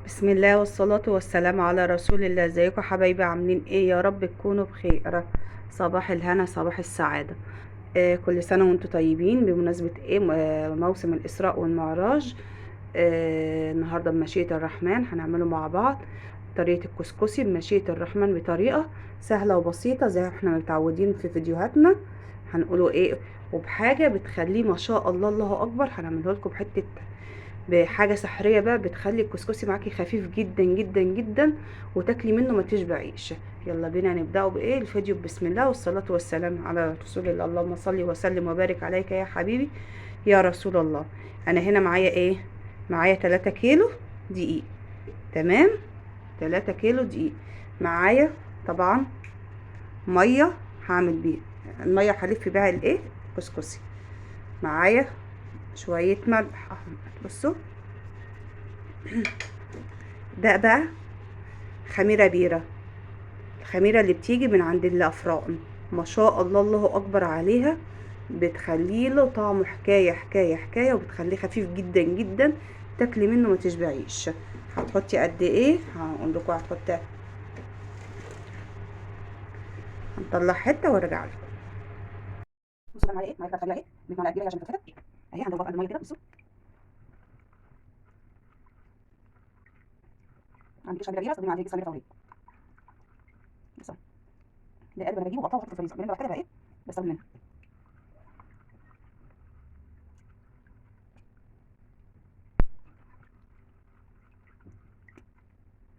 بسم الله والصلاة والسلام على رسول الله. ازيكم حبايبي؟ عاملين ايه؟ يا رب تكونوا بخير. صباح الهنا، صباح السعادة. كل سنة وانتم طيبين بمناسبة ايه؟ موسم الإسراء والمعراج. النهاردة بمشيئة الرحمن هنعمله مع بعض طريقة الكسكسي بمشيئة الرحمن بطريقة سهلة وبسيطة زي ما احنا متعودين في فيديوهاتنا. هنقوله ايه؟ وبحاجة بتخليه ما شاء الله الله أكبر. هنعمله لكم بحاجة سحرية بقى بتخلي الكسكسي معاكي خفيف جدا جدا جدا وتاكلي منه ما تشبعيش. يلا بينا نبدأ بايه الفيديو. بسم الله والصلاة والسلام على رسول الله. اللهم صل وسلم وبارك عليك يا حبيبي يا رسول الله. انا هنا معايا ايه؟ معايا 3 كيلو دقيق. تمام، 3 كيلو دقيق. معايا طبعا مية هعمل بيها المية، هلف بيها الايه كسكسي. معايا شوية ملح. بصوا، ده بقى خميرة بيرة، الخميرة اللي بتيجي من عند الأفران. ما شاء الله الله أكبر عليها. بتخليه له طعمه حكاية حكاية حكاية، وبتخليه خفيف جدا جدا تاكلي منه ما تشبعيش. هتحطي قد ايه؟ هقول لكم هتحطي. هنطلع حتة وارجع لكم. بصوا بقى معايا ايه؟ معايا خميرة ايه؟ 100 معلقة كبيرة عشان تتفتح اهي. هنضربها قد المية كده. بصوا، ما عندكيش خميرة كبيرة استخدمي عندك خميرة فورية. بصوا، ده قلب انا بجيبه وبقطعه واحطه في الفريزر. لما بحتاجها بقى ايه بستخدم منها.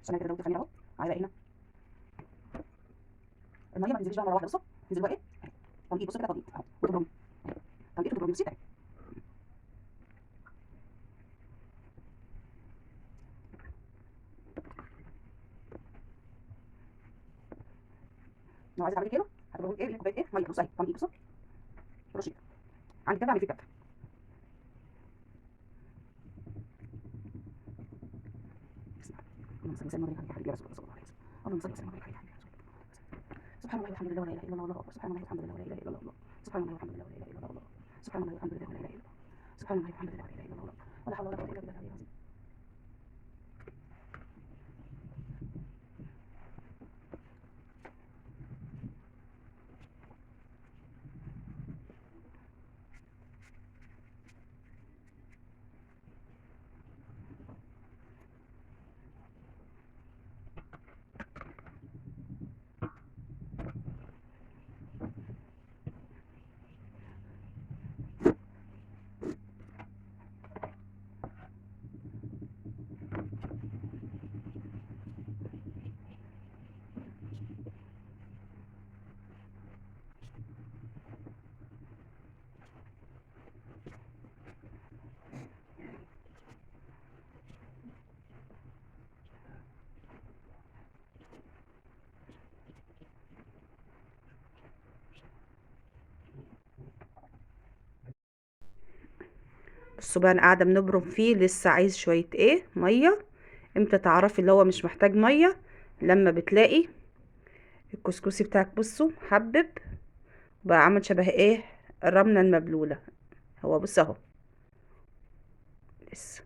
عشان انا كده دوبت خميرة اهو. معايا بقى هنا المية ما تنزليش بقى مرة واحدة. بصوا تنزل بقى ايه؟ تنقيط. بصوا كده تنقيط اهو، وتبرمي تنقيط وتبرمي. بصي اهي. لو عايزه تعملي كيلو هتبقى ايه؟ كوبايه ايه؟ ميه. بصي اهي تنقيط. بصوا رشيق. عندي كده اعمل فيه كده. اللهم صل وسلم وبارك على رسول الله صلى الله عليه وسلم. اللهم صل وسلم وبارك على رسول الله. سبحان الله والحمد لله ولا اله الا الله، الله اكبر. سبحان الله والحمد لله ولا اله الا الله، سبحان الله والحمد لله ولا اله الا الله، سبحان الله والحمد لله ولا اله الا الله، سبحان الله والحمد لله ولا اله الا الله، ولا حول ولا قوه الا بالله العلي العظيم. بصوا بقى، انا قاعده بنبرم فيه لسه عايز شويه ايه؟ ميه. امتى تعرفي اللي هو مش محتاج ميه؟ لما بتلاقي الكسكسي بتاعك بصوا حبب بقى، عامل شبه ايه؟ الرمله المبلوله. هو بص اهو لسه.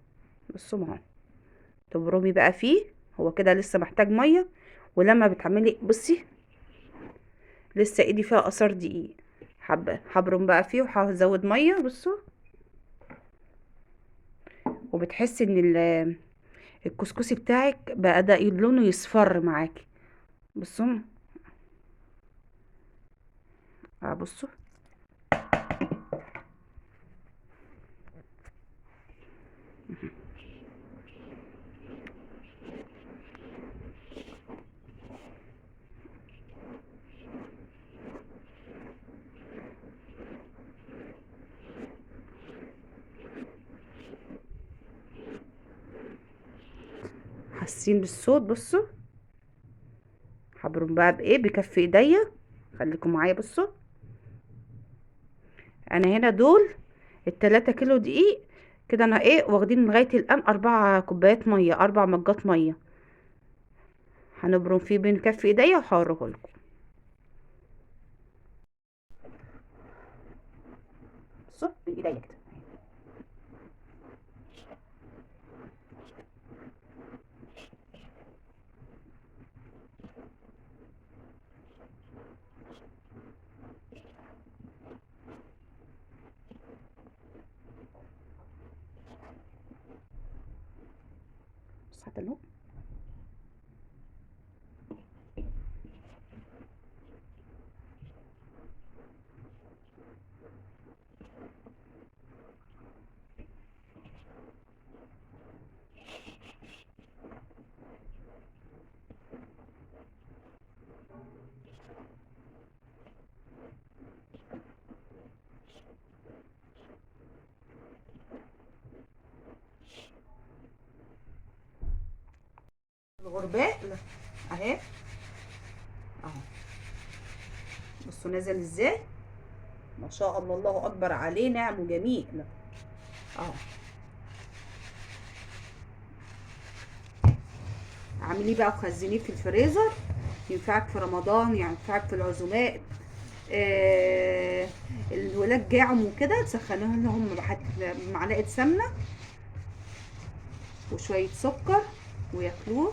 بصوا ما هو تبرمي بقى فيه. هو كده لسه محتاج ميه. ولما بتعملي بصي لسه ايدي فيها اثار دقيق. حبه هبرم بقى فيه وهزود ميه. بصوا، وبتحسي ان الكسكسي بتاعك بقى ده لونه يصفر معاكي. بصوا بصوا. حاسين بالصوت؟ بصوا هبرم بقى بايه؟ بكف ايديا. خليكم معايا. بصوا انا هنا دول ال3 كيلو دقيق. كده انا ايه واخدين لغايه الان 4 كوبايات ميه، 4 مجات ميه. هنبرم فيه بين كف ايديا وهوريه لكم. بصوا بايديا كده. حتى اللون. الغرباء اهي اهو، بصوا نازل ازاي، ما شاء الله، الله اكبر عليه، ناعم وجميل اهو. اعمليه بقى وخزنيه في الفريزر، ينفعك في رمضان، ينفعك في العزومات. الولاد جاعوا وكده تسخنوه لهم معلقه سمنه وشويه سكر وياكلوه،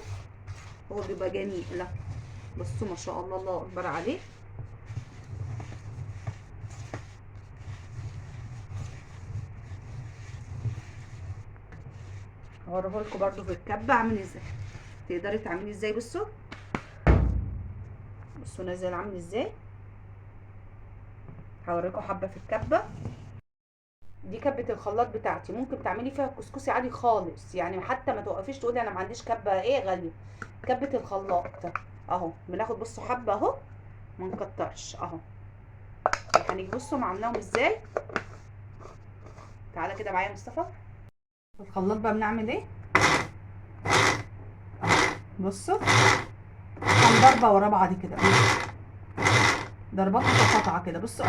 هو بيبقى جميل. لا بصوا ما شاء الله، الله اكبر عليه. هوريه لكم برده في الكبه عامل ازاي، تقدري تعمليه ازاي. بصوا بصوا نازل عامل ازاي. هوريكم حبه في الكبه دي، كبه الخلاط بتاعتي، ممكن تعملي فيها كسكسي عادي خالص، يعني حتى ما توقفيش تقولي انا ما عنديش كبه ايه غاليه. كبه الخلاط اهو، بناخد بصوا حبه اهو، ما نكترش اهو. هنيجي بصوا عاملاهم ازاي. تعالى كده معايا مصطفى. الخلاط بقى بنعمل ايه، بصوا كام ضربه ورا بعض كده، ضربات متقاطعه كده. بصوا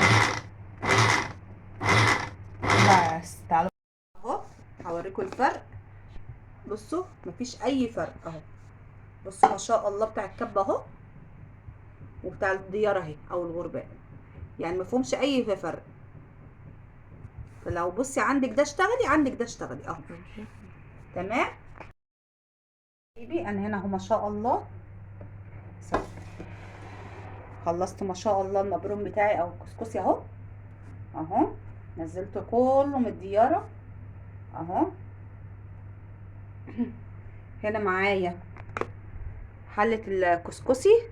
بس تعالوا اهو هوريكم الفرق. بصوا مفيش اي فرق اهو. بصوا ما شاء الله بتاع الكبه اهو، وبتاع الديار اهي او الغرباء، يعني مفهومش اي فرق. فلو بصي عندك ده اشتغلي، عندك ده اشتغلي اهو. تمام حبيبي، انا هنا اهو ما شاء الله خلصت ما شاء الله المبروم بتاعي او الكسكسي اهو. اهو نزلت كله من الدياره اهو. هنا معايا حله الكسكسي،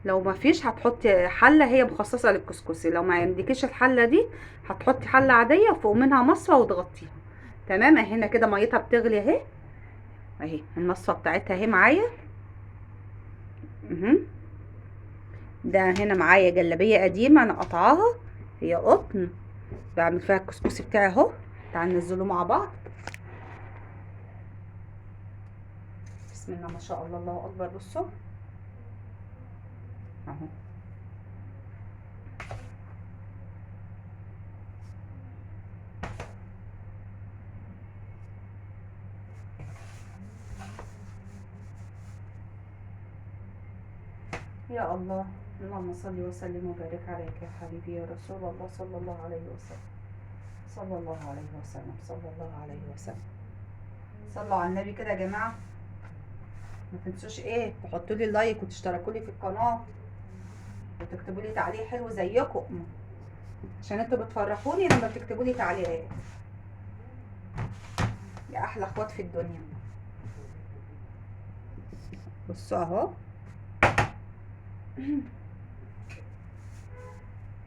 لو ما فيش هتحطي حله هي مخصصه للكسكسي، لو ما عندكيش الحله دي هتحطي حله عاديه وفوق منها مصفى وتغطيها. تمام هنا كده ميتها بتغلي اهي، اهي المصفى بتاعتها اهي معايا. ده هنا معايا جلابيه قديمه انا قطعاها، هي قطن، بعمل فيها الكسكسي بتاعي اهو. تعالوا ننزله مع بعض. بسم الله ما شاء الله، الله اكبر. بصوا اهو، يا الله، اللهم صل وسلم وبارك عليك يا حبيبي يا رسول الله، صلى الله عليه وسلم، صلى الله عليه وسلم، صلى الله عليه وسلم. صلوا على النبي كده يا جماعه، ما تنسوش ايه تحطوا لي لايك وتشتركوا لي في القناه وتكتبوا لي تعليق حلو زيكم، عشان انتوا بتفرحوني لما بتكتبوا لي تعليقات، يا احلى اخوات في الدنيا. بصوا اهو.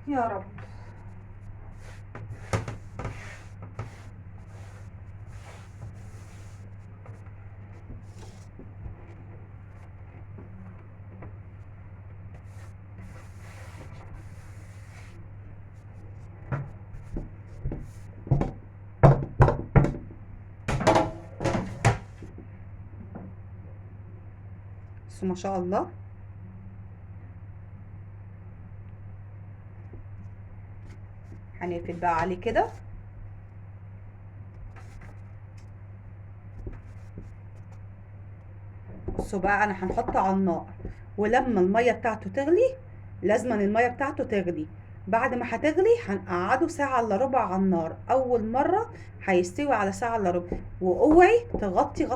يا رب. بصوا ما شاء الله. هنقفل بقى عليه كده. بصوا بقى انا هنحطه على النار، ولما الميه بتاعته تغلي، لازما الميه بتاعته تغلي، بعد ما هتغلي هنقعده ساعه الا ربع على النار. اول مره هيستوي على ساعه الا ربع، واوعي تغطي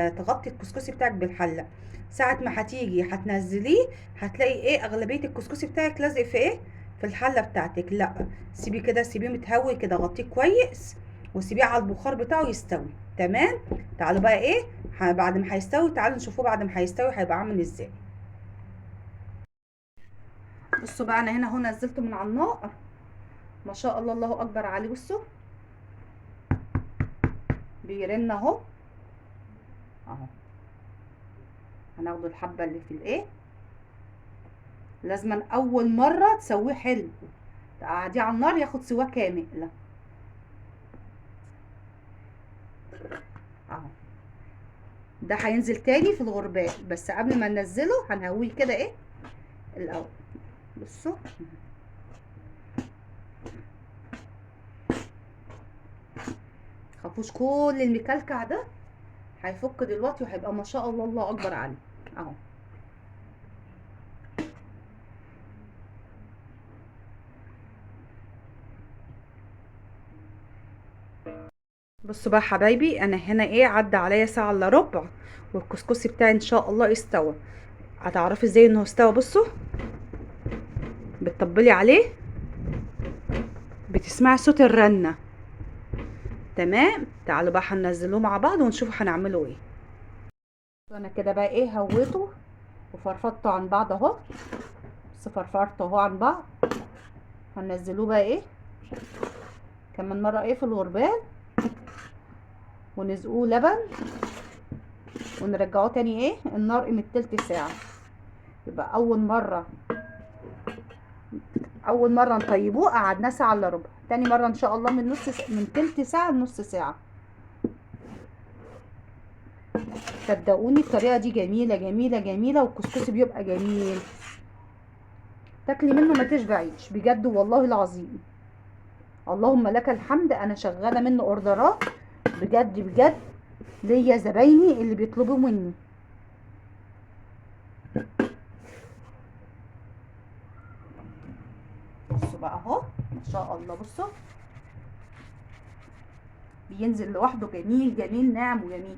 تغطي الكسكسي بتاعك بالحله. ساعه ما هتيجي هتنزليه هتلاقي ايه اغلبيه الكسكسي بتاعك لازق في ايه، في الحله بتاعتك. لا سيبيه كده، سيبيه متهوي كده، غطيه كويس وسيبيه على البخار بتاعه يستوي. تمام تعالوا بقى ايه بعد ما هيستوي تعالوا نشوفوه بعد ما هيستوي هيبقى عامل ازاي. بصوا بقى انا هنا اهو نزلته من على النار، ما شاء الله الله اكبر عليه. بصوا بيرن اهو اهو. هناخده الحبه اللي في الايه، لازما اول مره تسويه حلو تقعديه على النار ياخد سواه كامل. لا اهو ده هينزل تاني في الغربال، بس قبل ما ننزله هنهويه كده ايه الاول. بصوا خافوش كل المكلكع ده هيفك دلوقتي وهيبقى ما شاء الله الله اكبر عليه اهو. بصوا بقى حبايبي انا هنا ايه عدى عليا ساعه الا ربع والكسكسي بتاعي ان شاء الله استوى. هتعرفي ازاي انه استوى؟ بصوا بتطبلي عليه بتسمعي صوت الرنه. تمام تعالوا بقى هننزلوه مع بعض ونشوف هنعمله ايه. انا كده بقى ايه هويته وفرفضته عن بعض اهو. بس فرفرته اهو عن بعض. هننزلوه بقى ايه كمان مره ايه في الغربال ونسقوه لبن ونرجعوه تاني ايه النار قيمه تلت ساعه. يبقى اول مره نطيبوه قعدناه ساعه الا ربع، تاني مره ان شاء الله من تلت ساعه لنص ساعه. صدقوني الطريقه دي جميله جميله جميله والكسكسي بيبقى جميل، تاكلي منه ما تشبعيش بجد والله العظيم. اللهم لك الحمد. انا شغاله منه اوردرات بجد بجد ليا زبايني اللي بيطلبوا مني. بصوا بقى اهو ما شاء الله. بصوا بينزل لوحده جميل جميل ناعم وجميل.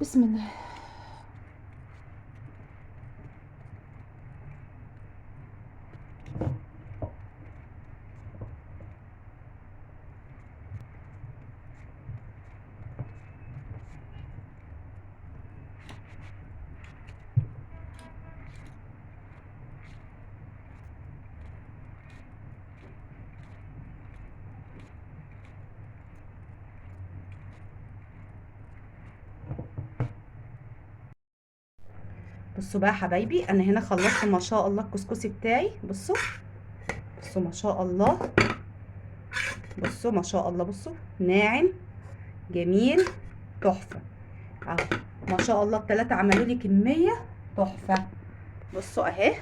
بسم الله. بصوا بقى حبايبي انا هنا خلصت ما شاء الله الكسكسي بتاعي. بصوا بصوا ما شاء الله. بصوا ما شاء الله. بصوا ناعم جميل تحفه اهو ما شاء الله. التلاتة عملوا لي كميه تحفه. بصوا اهي.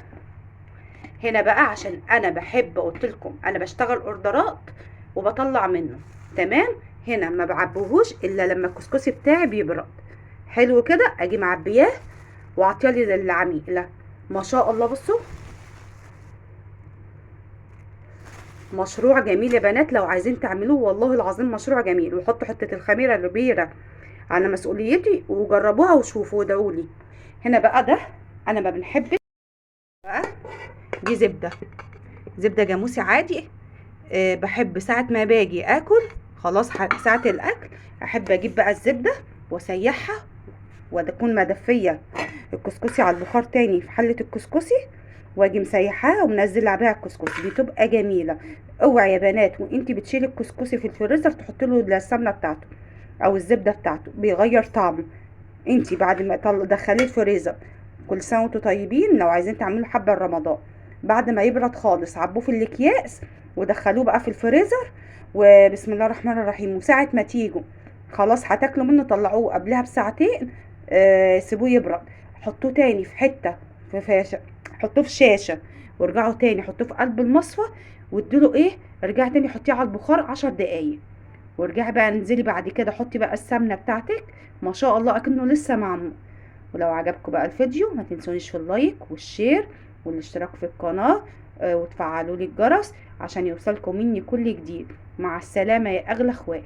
هنا بقى عشان انا بحب قلت لكم انا بشتغل اوردرات وبطلع منه تمام. هنا ما بعبيهوش الا لما الكسكسي بتاعي بيبرد حلو كده اجي معبياه واعطيه للعميل. لا ما شاء الله. بصوا مشروع جميل يا بنات لو عايزين تعملوه والله العظيم مشروع جميل. وحطوا حته الخميره الكبيره على مسؤوليتي وجربوها وشوفوا وادعوا لي. هنا بقى ده انا ما بنحبش بقى دي زبده جاموسي عادي. بحب ساعه ما باجي اكل خلاص ساعه الاكل احب اجيب بقى الزبده واسيحها وتكون مدفيه الكسكسي على البخار تاني في حله الكسكسي واجي مسيحاها ومنزله عليها الكسكسي بتبقى جميله. اوعي يا بنات وانتي بتشيلي الكسكسي في الفريزر تحطي له السمنه بتاعته او الزبده بتاعته بيغير طعمه. انتي بعد ما تدخليه الفريزر كل سنه وانتم طيبين لو عايزين تعملوا حبه رمضان بعد ما يبرد خالص عبوه في الاكياس ودخلوه بقى في الفريزر وبسم الله الرحمن الرحيم. وساعه ما تيجوا خلاص هتاكلوا منه طلعوه قبلها بساعتين سيبوه يبرد. حطوه تاني في حته في فاشه حطوه في شاشه وارجعوا تاني حطوه في قلب المصفى واديله ايه ارجعي تاني حطيه على البخار 10 دقايق وارجعي بقى انزلي بعد كده حطي بقى السمنه بتاعتك ما شاء الله اكنه لسه معمول. ولو عجبكم بقى الفيديو ما تنسونيش في اللايك والشير والاشتراك في القناة، وتفعلوا لي الجرس عشان يوصلكم مني كل جديد. مع السلامة يا اغلى اخوات.